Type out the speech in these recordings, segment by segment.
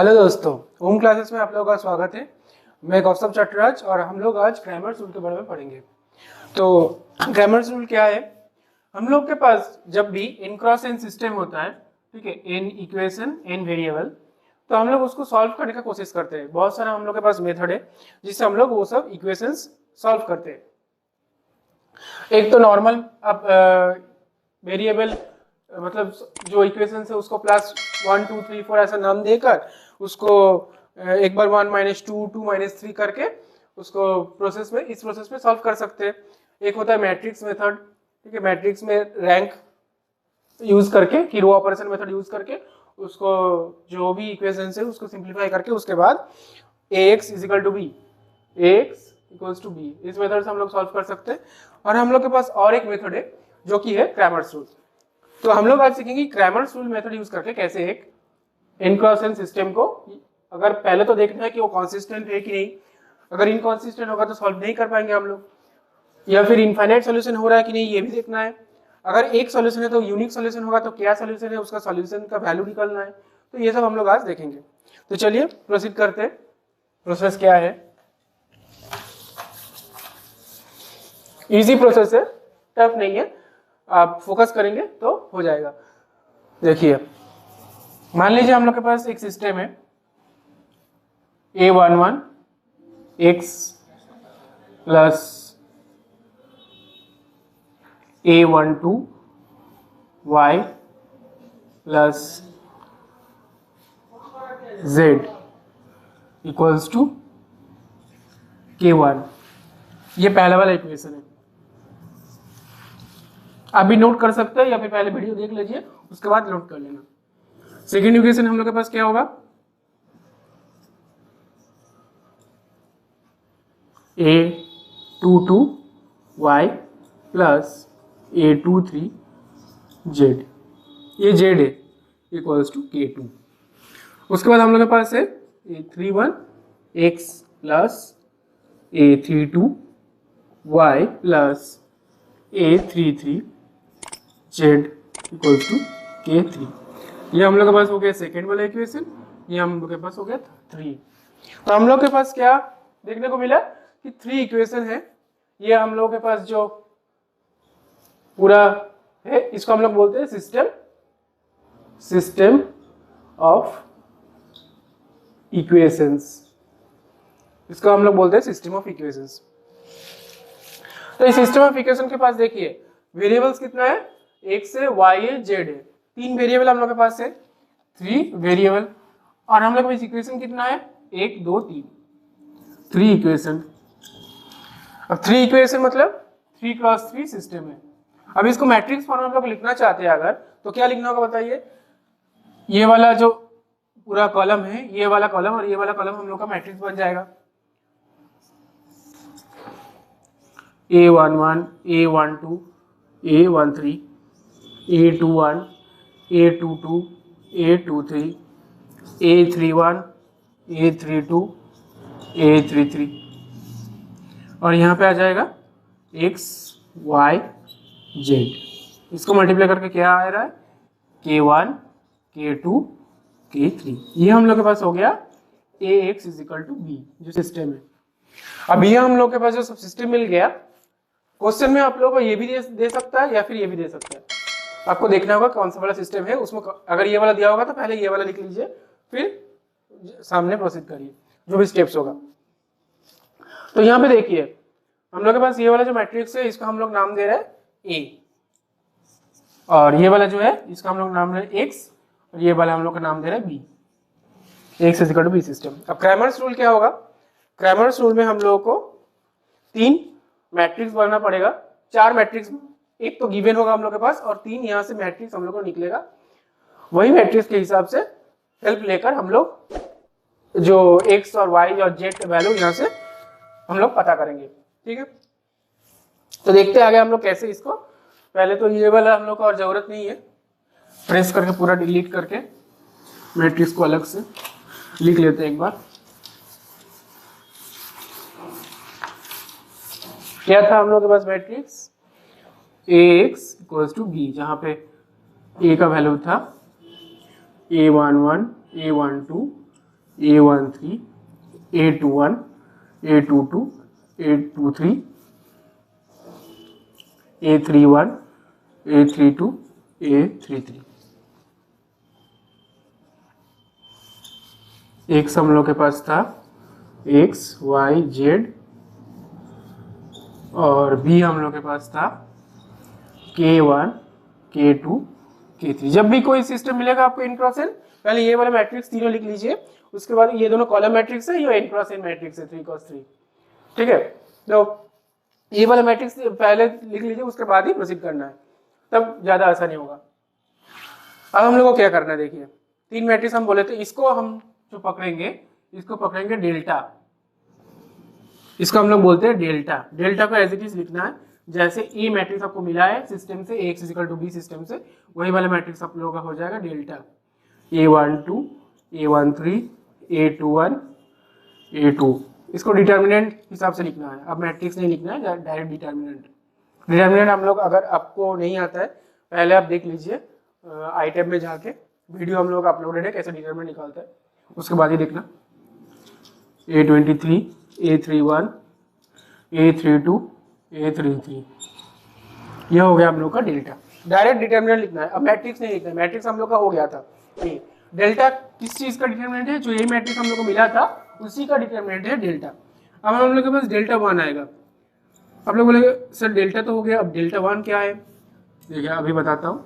Hello दोस्तों, home classes में आप लोगों का स्वागत है। मैं कौस्तुभ चटराज और हम लोग आज क्रैमर्स रूल के बारे में पढ़ेंगे। तो क्रैमर्स रूल क्या है? हम लोग के पास जब भी n क्रॉस n सिस्टम होता है, ठीक है, n इक्वेशन n वेरिएबल, तो हम लोग उसको सॉल्व करने का कोशिश करते हैं। बहुत सारा हम लोग के पास मेथड है जिससे हम लोग वो सब इक्वेशंस सॉल्व करते हैं। एक तो नॉर्मल अब वेरिएबल मतलब जो इक्वेशन है उसको प्लस 1 2 3 4 ऐसा नाम देकर उसको एक बार 1 - 2 2 - 3 करके उसको इस प्रोसेस में सॉल्व कर सकते हैं। एक होता है मैट्रिक्स मेथड, ठीक है, मैट्रिक्स में रैंक यूज करके कि रो ऑपरेशन मेथड यूज करके उसको जो भी इक्वेशन है उसको सिंप्लीफाई करके उसके बाद ax = b, ax = b, इस मेथड से हम लोग सॉल्व कर सकते हैं। और हम लोग के पास और एक मेथड है जो कि है क्रैमर्स रूल। तो हम लोग आज सीखेंगे क्रैमर्स रूल मेथड यूज करके कैसे एक n क्रॉस n सिस्टम को, अगर पहले तो देखना है कि वो कॉन्सिस्टेंट है कि नहीं, अगर इनकॉन्सिस्टेंट होगा तो सॉल्व नहीं कर पाएंगे हम लोग, या फिर इनफाइनाइट सॉल्यूशन हो रहा है कि नहीं ये भी देखना है। अगर एक सॉल्यूशन है तो यूनिक सॉल्यूशन होगा, तो क्या सॉल्यूशन है उसका सॉल्यूशन का वैल्यू निकालना है। तो ये सब हम लोग आज देखेंगे। तो चलिए प्रोसीड करते हैं। प्रोसेस क्या है? इजी प्रोसेस है, टफ नहीं है, आप फोकस करेंगे तो हो जाएगा। देखिए, मान लीजिए हम लोग के पास एक सिस्टम है a11 x plus a12 y plus z equals to k1। ये पहला वाला इक्वेशन है। आप भी नोट कर सकते हैं या फिर पहले वीडियो देख लीजिए उसके बाद नोट कर लेना। सेकेंड इक्वेशन हम लोग के पास क्या होगा? a22 y plus a23 z, ये z है, इक्वल्स टू k2। उसके बाद हम लोग के पास है a31 x plus a32 y plus a33 z equals to k3। ये हम लोग के पास हो गया सेकेंड वाला इक्वेशन, ये हम लोग के पास हो गया 3। तो हम लोग के पास क्या देखने को मिला कि 3 इक्वेशन है। ये हम लोग के पास जो पूरा है इसको हम लोग बोलते हैं सिस्टम ऑफ इक्वेशंस। इसको हम लोग बोलते हैं सिस्टम ऑफ इक्वेशंस। तो इस सिस्टम ऑफ इक्वेशन के पास देखिए वेरिएबल्स कितना है, x है, y है, z है। 3 वेरिएबल हम लोग के पास है, 3 वेरिएबल। और हम लोग के पास इक्वेशन कितना है, 1 2 3, 3 इक्वेशन। अब 3 इक्वेशन मतलब 3 क्रॉस 3 सिस्टम है। अब इसको मैट्रिक्स फॉर्म में हम लोग लिखना चाहते हैं अगर, तो क्या लिखना होगा बताइए? ये वाला जो पूरा कॉलम है, ये वाला कॉलम और ये वाला कॉलम हम लोग का मैट्रिक्स बन जाएगा। a11 a12 a13 a21 a22 a23 a31 a32 a33, और यहाँ पे आ जाएगा x y z। इसको मल्टीप्लाई करके क्या आ रहा है, k1 k2 k3। ये हम लोग के पास हो गया ax = b जो सिस्टम है। अब ये हम लोग के पास जो सब सिस्टम मिल गया, क्वेश्चन में आप लोगों को ये भी दे सकता है या फिर ये भी दे सकता है। आपको देखना होगा कौन सा वाला सिस्टम है, उसमें अगर ये वाला दिया होगा तो पहले ये वाला लिख लीजिए, फिर सामने प्रोसीड करिए जो भी स्टेप्स होगा। तो यहाँ पे देखिए हम लोग के पास ये वाला जो मैट्रिक्स है इसको हम लोग नाम दे रहे हैं A, और ये वाला जो है इसका हम लोग नाम दे रहे हैं X, और ये वाला हम लोग का नाम दे रहे हैं B। X = B system. अब क्रैमर्स रूल क्या होगा? क्रैमर्स रूल में हम लोगों को 3 मैट्रिक्स बनाना पड़ेगा। 4 मैट्रिक्स, एक तो गिवन होगा हम लोग के पास और 3 यहाँ से मैट्रिक्स हम लोग को निकलेगा। वही मैट्रिक्स के हिसाब से हेल्प लेकर हम लोग जो x और y और z का वैल्यू यहाँ से हम लोग पता करेंगे, ठीक है। तो देखते हैं आगे हम लोग कैसे इसको। पहले तो ये वाला हम लोग को और जरूरत नहीं है, प्रेस करके पूरा डिलीट करके मैट्रिक्स को अलग से लिख लेते हैं एक बार। क्या था हम लोग के पास मैट्रिक्स? ax = b, जहाँ पे a का वैल्यू था a11 a12 A13, A21, A22, A23, A31, A32, A33। X हम लोग के पास था एक्स वाई जेड, और बी हम लोग के पास था K1, K2, K3। जब भी कोई सिस्टम मिलेगा आपको n क्रॉस n, पहले ये वाला मैट्रिक्स तीनों लिख लीजिए, उसके बाद ये दोनों कॉलम मैट्रिक्स है, ये n क्रॉस n मैट्रिक्स है 3 क्रॉस 3। ठीक है, तो ये वाला मैट्रिक्स पहले लिख लीजिए, उसके बाद ही प्रोसीड करना है, तब ज्यादा आसानी होगा। अब हम लोग को क्या करना है, देखिए 3 मैट्रिक्स हम बोले थे, इसको हम जो पकड़ेंगे, इसको पकड़ेंगे डेल्टा, इसको हम लोग बोलते हैं डेल्टा। डेल्टा को एज इट इज लिखना है, जैसे ए मैट्रिक्स आपको मिला है सिस्टम से, X equal to B system से, वही वाला मैट्रिक्स आप लोगों का हो जाएगा delta. A12, A13, A21, A2, इसको डिटर्मिनेंट हिसाब से लिखना है, अब मैट्रिक्स नहीं लिखना है, डायरेक्ट डिटर्मिनेंट। डिटर्मिनेंट हम लोग, अगर आपको नहीं आता है, पहले आप देख लीजिए आई टैब में जाके, वीडियो हम लोग अपलोडेड है कैसे डिटर्मिनेंट निकालता है, उसके बाद ही देखना। A23, A31, A32, A33, यह हो गया हम लोग का डेल्टा। डायरेक्ट डिटर्मिनेंट लिखना है, अब मैट्रिक्स नहीं लिखना है, मैट्रिक्स हम लोग का हो गया था। डेल्टा किस चीज का डिटर्मिनेंट है, जो ये मैट्रिक्स हम लोग को मिला था उसी का डिटर्मिनेंट है डेल्टा। अब हम लोग के पास डेल्टा 1 आएगा, आप लोग बोलेंगे सर डेल्टा तो हो गया, अब डेल्टा 1 क्या है, देखिए अभी बताता हूँ।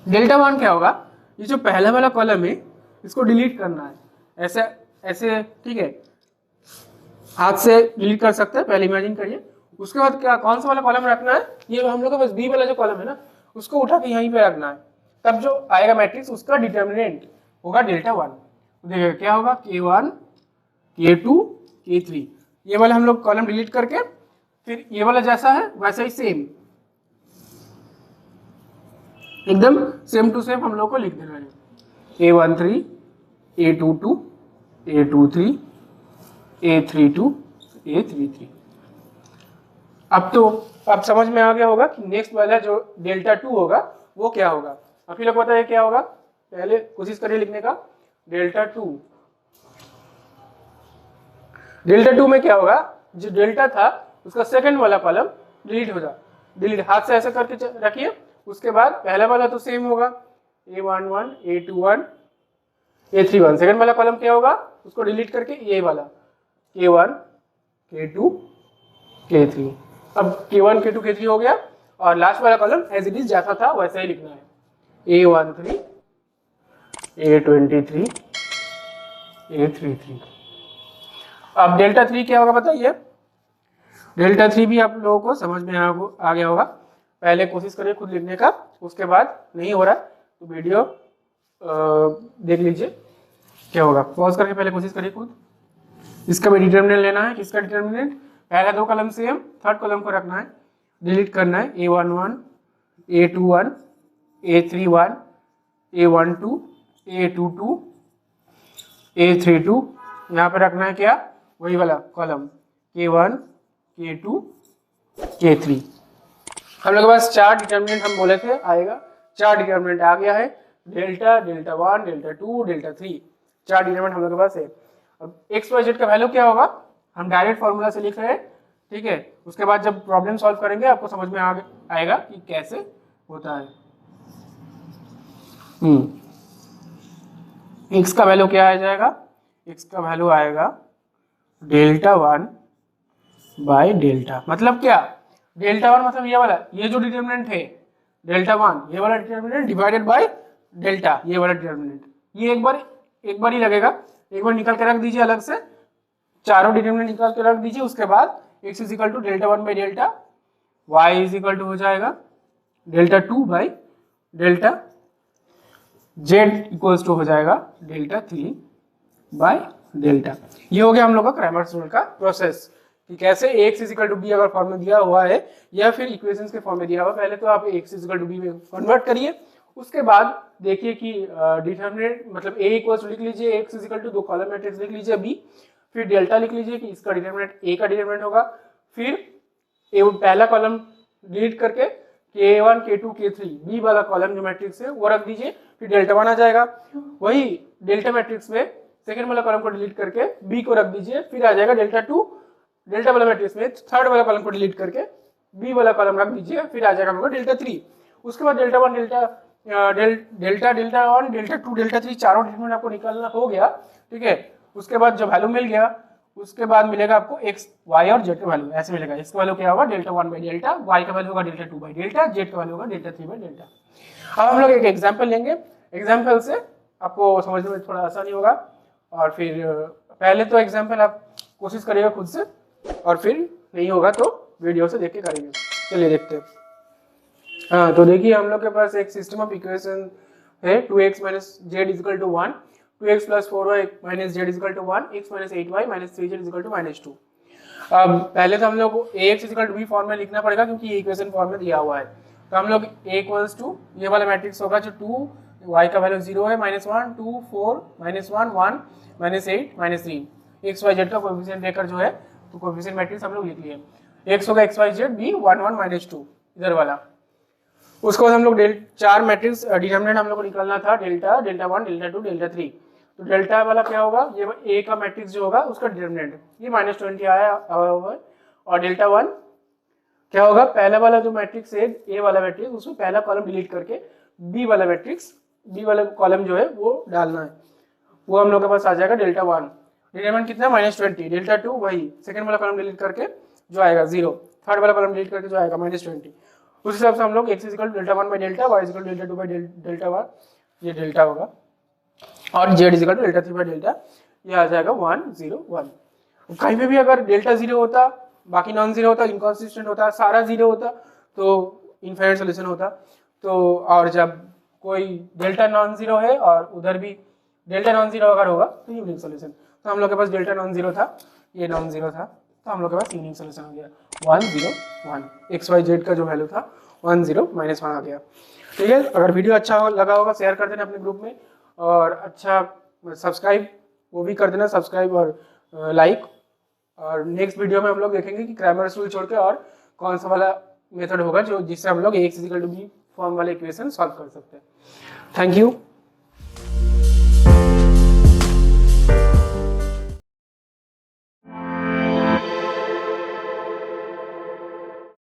डेल्टा 1 क्या होगा, ये जो पहला वाला कॉलम है इसको डिलीट करना है, ऐसे ऐसे, ठीक है, हाथ से डिलीट कर सकते हैं, पहले इमेजिन करिए। उसके बाद क्या, कौन सा वाला कॉलम रखना है, ये हम लोग का बस बी वाला जो कॉलम है ना, उसको उठा के यहीं पे रखना है, तब जो आएगा मैट्रिक्स उसका डिटर्मिनेंट होगा डेल्टा 1। देखिए क्या होगा, K1, K2, K3, ये वाला हम लोग कॉलम डिलीट करके फिर ये वाला जैसा है वैसा ही सेम, एकदम सेम टू सेम हम लोग को लिख देना है। A13, A22, A23, A32, A33। अब समझ में आ गया होगा कि नेक्स्ट वाला जो डेल्टा 2 होगा वो क्या होगा। आप ही लोग पता है क्या होगा, पहले कोशिश करिए लिखने का। डेल्टा 2, डेल्टा 2 में क्या होगा, जो डेल्टा था उसका सेकंड वाला कॉलम डिलीट हो जा, डिलीट हाथ से ऐसे करके रखिए, उसके बाद पहला वाला तो सेम होगा, A11, A21, A31, सेकंड वाला कॉलम क्या होगा, उसको डिलीट करके ये वाला K1, K2, K3। अब K1, K2, K3 हो गया, और लास्ट वाला कॉलम एज इट इज जैसा था वैसा ही लिखना है, A13, A23, A33। अब डेल्टा 3 क्या होगा बताइए। डेल्टा 3 भी आप लोगों को समझ में आ गया होगा, पहले कोशिश करिए खुद लिखने का, उसके बाद नहीं हो रहा तो वीडियो देख लीजिए क्या होगा, पॉज करके पहले कोशिश करिए खुद। इसका भी डिटर्मिनेंट लेना है, किसका डिटर्मिनेंट, पहला 2 कॉलम सेम, थर्ड कॉलम को रखना है, डिलीट करना है, A11, A21, A31, A12, A22, A32, यहाँ पे रखना है क्या, वही वाला कॉलम K1, K2, K3। हम लोग के पास 4 डिटर्मिनेंट हम बोले थे आएगा, 4 डिटर्मिनेंट आ गया है, delta, delta 1, delta 2, delta 3, 4 determinant हम लोग के पास है। अब एक्स वाई जेड का वैल्यू क्या होगा, हम डायरेक्ट फॉर्मूला से लिख रहे हैं, ठीक है, उसके बाद जब प्रॉब्लम सॉल्व करेंगे आपको समझ में आएगा कि कैसे होता है। एक्स का वैल्यू क्या आ जाएगा, एक्स का वैल्यू आएगा डेल्टा 1 बाय डेल्टा, मतलब क्या, डेल्टा 1 मतलब ये वाला, ये जो डिटर्मिनेंट है डेल्टा 1, ये वाला डिटर्मिनेंट डिवाइडेड बाय डेल्टा, ये वाला डिटर्मिनेंट, ये एक बार ही लगेगा, एक बार निकाल के रख दीजिए अलग से, चारों डिटर्मिनेंट निकाल के रख दीजिए, उसके बाद x is equal to delta 1 by delta, y is equal to हो जाएगा delta 2 by delta, z equals to हो जाएगा डेल्टा 3 बाई डेल्टा। ये हो गया हम लोग का क्रैमर्स रूल का प्रोसेस कि कैसे x is equal to b अगर फॉर्म में दिया हुआ है या फिर इक्वेशंस के फॉर्म में दिया हुआ, पहले तो आप x is equal to b में कन्वर्ट करिए, उसके बाद देखिए कि डिटर्मिनेंट मतलब a इक्वल्स लिख लीजिए, x is equal to 2 column matrix लिख लीजिए b, फिर डेल्टा लिख लीजिए कि इसका डिटर्मिनेंट a का डिटर्मिनेंट होगा, फिर पहला कॉलम डिलीट करके K1, K2, K3 बी वाला कॉलम जो मैट्रिक्स है वो रख दीजिए, फिर डेल्टा 1 आ जाएगा। वही डेल्टा मैट्रिक्स में सेकंड वाला कॉलम को डिलीट करके बी को रख दीजिए, फिर आ जाएगा डेल्टा 2 डेल्टा वाला मैट्रिक्स में थर्ड वाला कॉलम को डिलीट करके बी वाला कॉलम रख दीजिए, फिर आ जाएगा डेल्टा 3। उसके बाद डेल्टा 1 डेल्टा 1 डेल्टा 2 डेल्टा 3 चारों डिटरमिनेंट आपको निकालना हो गया, ठीक है। उसके बाद जब वैल्यू मिल गया उसके बाद मिलेगा आपको एक्स वाई और जेड का वैल्यू, ऐसे मिलेगा। एक्स का वैल्यू क्या होगा डेल्टा 1 बाई डेल्टा, वाई का वैल्यू होगा डेल्टा 2 बाई डेल्टा, जेड का वैल्यू होगा डेल्टा 3 बाई डेल्टा। अब हम लोग एक एग्जांपल लेंगे, एग्जांपल से आपको समझने में थोड़ा आसानी होगा, और फिर पहले तो एग्जांपल आप कोशिश करिएगा खुद से, और फिर नहीं होगा तो वीडियो से देख के करेंगे। चलिए देखते हैं। हाँ, तो देखिए हम लोग के पास एक सिस्टम ऑफ इक्वेशन है 2x minus Z equal to 1, 2x plus 4y minus Z equal to 1, x minus 8y minus 3z equal to minus 2। अब पहले तो हम लोग को ax equal to b form में लिखना पड़ेगा क्योंकि ये इक्वेशन फॉर्म में दिया हुआ है। तो हम लोग a इक्वल्स टू ये वाला मैट्रिक्स होगा जो 2 y का वैल्यू 0 है, -1 2 4 -1 1 -8 -3 x y z का कोएफिशिएंट लेकर जो है तो कोएफिशिएंट मैट्रिक्स हम लोग लिख लिए। x होगा x y z, b 1 1 -2 इधर वाला। उसके बाद हम लोग चार मैट्रिक्स डिटरमिनेंट हम लोग को निकालना था, डेल्टा 1 डेल्टा 2 डेल्टा 3। तो डेल्टा वाला क्या होगा, ये a का मैट्रिक्स जो होगा उसका डिटरमिनेंट ये -20 आया हुआ है, और डेल्टा 1 क्या होगा, पहला वाला जो मैट्रिक्स है a वाला मैट्रिक्स उसमें पहला कॉलम डिलीट करके b वाला मैट्रिक्स b वाला कॉलम जो है वो डालना है, वो हम लोग के पास आ जाएगा डेल्टा 1। डिटरमिनेंट कितना -20, डेल्टा 2 वही सेकंड वाला कॉलम डिलीट करके जो आएगा 0, थर्ड वाला कॉलम डिलीट करके जो आएगा -20। उस हिसाब से हम लोग x equal delta 1 by delta, y equal delta 2 by delta 1 ये डेल्टा होगा, और z equal delta 3 by delta ये आ जाएगा 1 0 1। कहीं पे भी अगर डेल्टा 0 होता, बाकी नॉन जीरो होता, इनकॉन्सिस्टेंट होता, सारा 0 होता तो इनफाइनाइट सॉल्यूशन होता। तो और जब कोई डेल्टा नॉन जीरो है और उधर भी डेल्टा नॉन जीरो अगर होगा तो यूनिक सॉल्यूशन। तो हम लोग के पास डेल्टा नॉन जीरो था, ये नॉन जीरो था, तो हम लोग के पास यूनिक सॉल्यूशन हो गया 1 0 1। एक्स वाई जेड का जो वैल्यू था 1 0 -1 आ गया। ठीक है, अगर वीडियो अच्छा लगा होगा शेयर कर देना अपने ग्रुप में, और अच्छा सब्सक्राइब वो भी कर देना, सब्सक्राइब और लाइक। और नेक्स्ट वीडियो में हम लोग देखेंगे कि क्रैमर्स रूल छोड़ के और कौन सा वाला मेथड होगा जो जिससे हम लोग ax = b फॉर्म वाले इक्वेशन सॉल्व कर सकते हैं। Thank you.